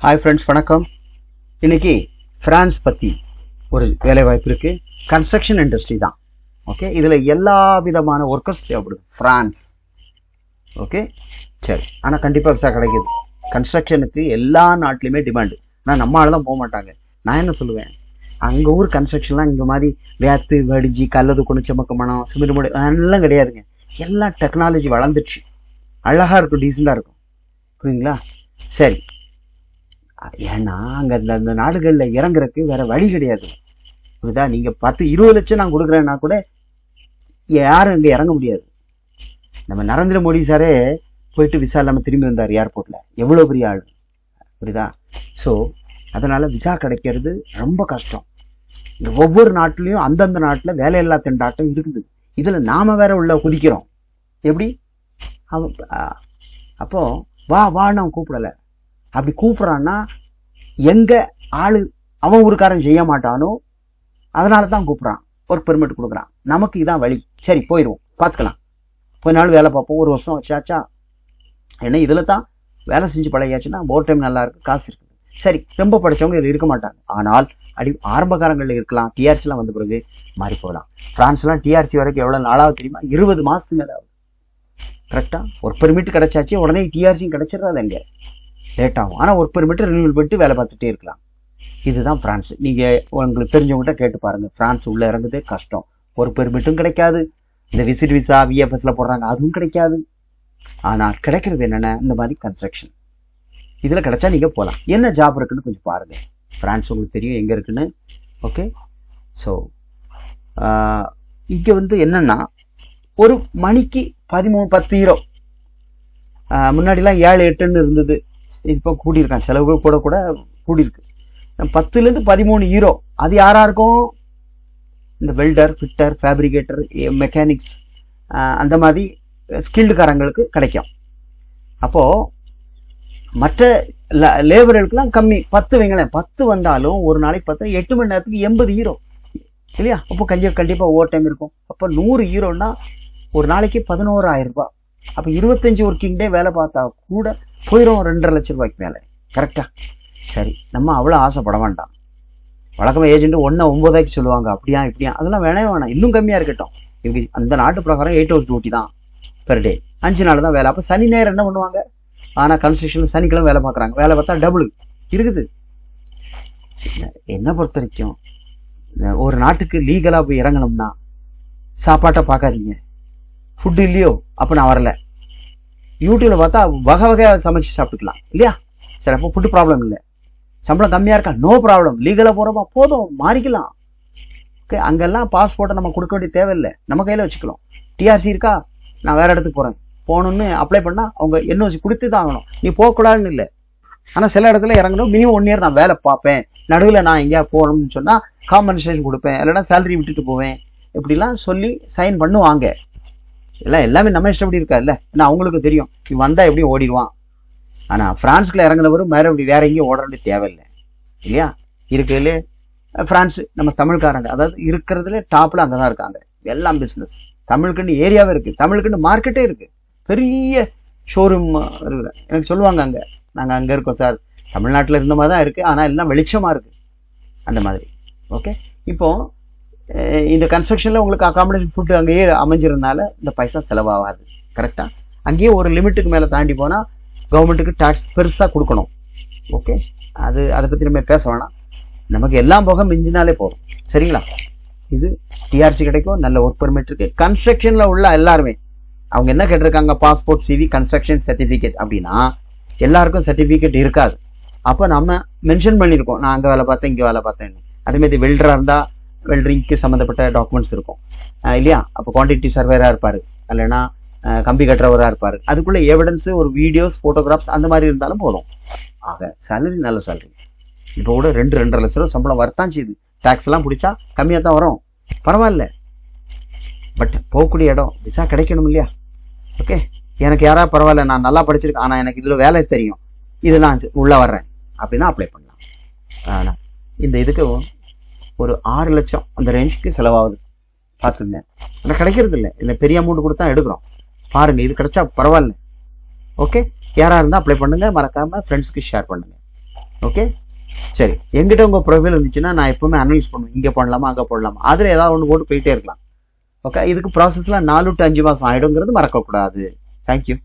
Hi friends, வணக்கம். இன்னைக்கு France பற்றி ஒரு வேலைவாய்ப்பு இருக்குது. கன்ஸ்ட்ரக்ஷன் இண்டஸ்ட்ரி தான். ஓகே, இதில் எல்லா விதமான ஒர்க்கர்ஸ் தேவைப்படுது ஃப்ரான்ஸ். ஓகே, சரி. ஆனால் கண்டிப்பாக விசா கிடைக்கிது. கன்ஸ்ட்ரக்ஷனுக்கு எல்லா நாட்டிலையுமே டிமாண்டு. ஆனால் நம்ம ஆள் தான் போக மாட்டாங்க. நான் என்ன சொல்லுவேன், அங்கே ஊர் கன்ஸ்ட்ரக்ஷன்லாம் இங்கே மாதிரி வேத்து வடிஜி கல்லது கொண்டு செமக்கமனம் சிமெண்ட் மூடி அதெல்லாம் கிடையாதுங்க. எல்லாம் டெக்னாலஜி வளர்ந்துச்சு. அழகாக இருக்கும், டீசெண்டாக இருக்கும். புரியுங்களா? சரி. ஏன்னா அங்கே அந்த நாடுகளில் இறங்குறதுக்கு வேற வழி கிடையாது. புரியுதா? நீங்கள் 10-20 லட்சம் நான் கொடுக்குறேன்னா கூட யாரும் இங்கே இறங்க முடியாது. நம்ம நரேந்திர மோடி சாரே போயிட்டு விசா இல்லாமல் திரும்பி வந்தார் ஏர்போர்ட்டில். எவ்வளோ பெரிய ஆள். புரியுதா? ஸோ அதனால் விசா கிடைக்கிறது ரொம்ப கஷ்டம். இந்த ஒவ்வொரு நாட்டிலையும் அந்தந்த நாட்டில் வேலையில்லா திண்டாட்டம் இருக்குது. இதில் நாம் வேற உள்ள குதிக்கிறோம். எப்படி? அப்போ வா வான்னு அவன் கூப்பிடலை. அப்படி கூப்பிட்றான்னா எங்க ஆளு அவன் ஊருக்காரன் செய்ய மாட்டானோ அதனால தான் கூப்பிட்றான். ஒர்க் பெர்மிட் கொடுக்குறான். நமக்கு இதான் வழி. சரி, போயிடுவோம், பார்த்துக்கலாம். கொஞ்ச நாள் வேலை பார்ப்போம். 1 வருஷம் வச்சாச்சா, ஏன்னா இதில் தான் வேலை செஞ்சு பழகியாச்சுன்னா ஓவர் டைம் நல்லா இருக்குது, காசு இருக்குது. சரி, ரொம்ப படித்தவங்க இதில் இருக்க மாட்டாங்க. ஆனால் ஆரம்ப காலங்களில் இருக்கலாம். டிஆர்சிலாம் வந்த பிறகு மாறி போகலாம். ஃப்ரான்ஸ்லாம் டிஆர்சி வரைக்கும் எவ்வளோ நாளாவது தெரியுமா? 20 மாதத்துக்கு மேலே ஆகுது. கரெக்டாக ஒர்க் பெர்மிட் கிடைச்சாச்சு, உடனே டிஆர்சியும் கிடைச்சிடறாது. அங்கே லேட் ஆகும். ஆனால் ஒர்க் பெர்மிட் ரினியூவல் பண்ணிட்டு வேலை பார்த்துட்டே இருக்கலாம். இதுதான் ஃப்ரான்ஸ். நீங்கள் உங்களுக்கு தெரிஞ்சவங்ககிட்ட கேட்டு பாருங்கள். ஃப்ரான்ஸ் உள்ளே இறங்குதே கஷ்டம். ஒர்க் பெர்மிட்டும் கிடைக்காது. இந்த விசிட் விசா விஎஃப்எஸ்ல போடுறாங்க, அதுவும் கிடைக்காது. ஆனால் கிடைக்கிறது என்னென்ன, இந்த மாதிரி கன்ஸ்ட்ரக்ஷன். இதில் கிடைச்சா நீங்கள் போகலாம். என்ன ஜாப் இருக்குன்னு கொஞ்சம் பாருங்கள். ஃப்ரான்ஸ் உங்களுக்கு தெரியும் எங்கே இருக்குன்னு. ஓகே, ஸோ இங்கே என்னென்னா ஒரு மணிக்கு 13-10 யூரோ. முன்னாடிலாம் 7-8ன்னு இருந்தது. இப்போ கூடியிருக்கான். செலவுகள் கூட கூடியிருக்கு. 10-13 யூரோ. அது யாரா இருக்கும்? இந்த வெல்டர், ஃபிட்டர், ஃபேப்ரிகேட்டர், மெக்கானிக்ஸ், அந்த மாதிரி ஸ்கில்டுக்காரங்களுக்கு கிடைக்கும். அப்போது மற்ற லேபர்களுக்கெல்லாம் கம்மி. 10 வைங்களேன். 10 வந்தாலும் ஒரு நாளைக்கு 10 8 மணி நேரத்துக்கு 80 யூரோ இல்லையா? அப்போ கண்டிப்பாக ஓவர் டைம் இருக்கும். அப்போ 100 யூரோன்னா ஒரு நாளைக்கு 11,000 ரூபாய். அப்போ 25 ஒர்க்கிங் டே வேலை பார்த்தா கூட போயிடும் 2.5 லட்சம் ரூபாய்க்கு மேலே. கரெக்டாக? சரி, நம்ம அவ்வளோ ஆசைப்பட வேண்டாம். வழக்கமாக ஏஜென்ட் 9 சொல்லுவாங்க. அப்படியா இப்படியா, அதெல்லாம் வேணாம். இன்னும் கம்மியாக இருக்கட்டும். இவங்க அந்த நாட்டு பிரகாரம் 8 hours டியூட்டி தான் பெர் டே. 5 நாள் தான் வேலை. அப்போ சனி நேரம் என்ன பண்ணுவாங்க? ஆனால் கன்ஸ்ட்ரக்ஷன் சனிக்கிழமை வேலை பார்க்குறாங்க. வேலை பார்த்தா டபுள் இருக்குது. என்ன பொறுத்த வரைக்கும் ஒரு நாட்டுக்கு லீகலாக போய் இறங்கணும்னா சாப்பாட்டை பார்க்காதீங்க. ஃபுட்டு இல்லையோ அப்போ நான் வரல. யூடியூப்ல பார்த்தா வகை வகையாக சமைச்சு சாப்பிட்டுக்கலாம் இல்லையா? சரி, அப்போ ஃபுட்டு ப்ராப்ளம் இல்லை. சம்பளம் கம்மியாக இருக்கா? No problem. லீகலாக போகிறப்பா போதும், மாறிக்கலாம். ஓகே, அங்கெல்லாம் பாஸ்போர்ட்டை நம்ம கொடுக்க வேண்டிய தேவையில்லை. நம்ம கையில் வச்சுக்கலாம். டிஆர்சி இருக்கா, நான் வேறு இடத்துக்கு போகிறேன் போகணுன்னு அப்ளை பண்ணால் அவங்க என்ஓசி கொடுத்து தான் ஆகணும். நீ போகக்கூடாதுன்னு இல்லை. ஆனால் சில இடத்துல இறங்கணும். மினிமம் 1 year நான் வேலை பார்ப்பேன். நடுவில் நான் எங்கேயா போகணும்னு சொன்னால் காம்பன்சேஷன் கொடுப்பேன், இல்லைன்னா சேலரி விட்டுட்டு போவேன். இப்படிலாம் சொல்லி சைன் பண்ணுவாங்க. எல்லாமே நம்ம இஷ்டப்படி இருக்கா இல்லை? ஏன்னா அவங்களுக்கு தெரியும் இவன் வந்தால் எப்படியும் ஓடிடுவான். ஆனால் ஃப்ரான்ஸில் இறங்குனவரும் வேற எங்கேயும் ஓட வேண்டிய தேவையில்லை இல்லையா? இருக்கிறதுலே ஃப்ரான்ஸ் நம்ம தமிழ்காரங்க, அதாவது இருக்கிறதுல டாப்பில் அங்கே தான் இருக்காங்க. எல்லாம் பிஸ்னஸ். தமிழுக்குன்னு ஏரியாவே இருக்குது, தமிழுக்குன்னு மார்க்கெட்டே இருக்குது. பெரிய ஷோரூம் இருக்குது. எனக்கு சொல்லுவாங்க, நாங்கள் அங்கே இருக்கோம் சார், தமிழ்நாட்டில் இருந்த மாதிரி தான் இருக்குது, ஆனால் எல்லாம் வெளிச்சமாக இருக்குது அந்த மாதிரி. ஓகே, இப்போது இந்த கன்ஸ்ட்ரக்ஷனில் உங்களுக்கு அகாமடேஷன் ஃபுட்டு அங்கேயே அமைஞ்சிருந்தனால இந்த பைசா செலவாகாது. கரெக்டாக? அங்கேயே ஒரு லிமிட்டுக்கு மேலே தாண்டி போனால் கவர்மெண்ட்டுக்கு டேக்ஸ் பெருசாக கொடுக்கணும். ஓகே, அதை பற்றி நம்ம பேச வேணாம். நமக்கு எல்லாம் போக மிஞ்சினாலே போதும். சரிங்களா? இது டிஆர்சி கிடைக்கும், நல்ல ஒர்க் பெர்மிட் இருக்குது. கன்ஸ்ட்ரக்ஷனில் உள்ள எல்லாருமே அவங்க என்ன கேட்டிருக்காங்க? Passport, CV, construction certificate. அப்படின்னா எல்லாருக்கும் சர்டிஃபிகேட் இருக்காது. அப்போ நம்ம மென்ஷன் பண்ணியிருக்கோம், நான் அங்கே வேலை பார்த்தேன், இங்கே வேலை பார்த்தேன்னு. அதேமாதிரி வெல்டராக இருந்தால் வெல்டரிங்க்கு சம்மந்தப்பட்ட டாக்குமெண்ட்ஸ் இருக்கும் இல்லையா? அப்போ குவான்டிட்டி சர்வேராக இருப்பார், இல்லைன்னா கம்பி கட்டுறவராக இருப்பார். அதுக்குள்ளே எவிடன்ஸு, ஒரு வீடியோஸ், ஃபோட்டோகிராஃப்ஸ் அந்த மாதிரி இருந்தாலும் போதும். ஆக சேலரி நல்ல சேலரி. இப்போ கூட 2-2.5 லட்ச ரூபா சம்பளம் வரத்தான் செய்யுது. டேக்ஸ் எல்லாம் பிடிச்சா கம்மியாக தான் வரும், பரவாயில்ல. பட் போகக்கூடிய இடம் விசா கிடைக்கணும் இல்லையா? ஓகே, எனக்கு யாராவது பரவாயில்ல, நான் நல்லா படிச்சிருக்கேன், ஆனால் எனக்கு இதில் வேலை தெரியும், இதெல்லாம் உள்ளே வர்றேன் அப்படின்னா அப்ளை பண்ணலாம். ஆனால் இந்த இதுக்கு ஒரு 6 லட்சம் அந்த ரேஞ்சுக்கு செலவாகுது. பார்த்துங்க, ஆனால் கிடைக்கிறது இல்லை. இந்த பெரிய அமௌண்ட் கொடுத்தா எடுக்கிறோம். பாருங்கள், இது கிடைச்சா பரவாயில்ல. ஓகே, யாராக இருந்தால் அப்ளை பண்ணுங்கள். மறக்காமல் ஃப்ரெண்ட்ஸுக்கு ஷேர் பண்ணுங்கள். ஓகே, சரி. எங்கிட்ட உங்க ப்ரொஃபைல் இருந்துச்சுன்னா நான் எப்பவுமே அனலைஸ் பண்ணுவேன், இங்க பண்ணலாமா அங்க போடலாமா, அதுல ஏதாவது ஒன்று போட்டு போயிட்டே இருக்கலாம். ஓகே, இதுக்கு ப்ராசஸ்ல 4 to 5 மாசம் ஆயிடுங்கிறது மறக்கக்கூடாது. தேங்க்யூ.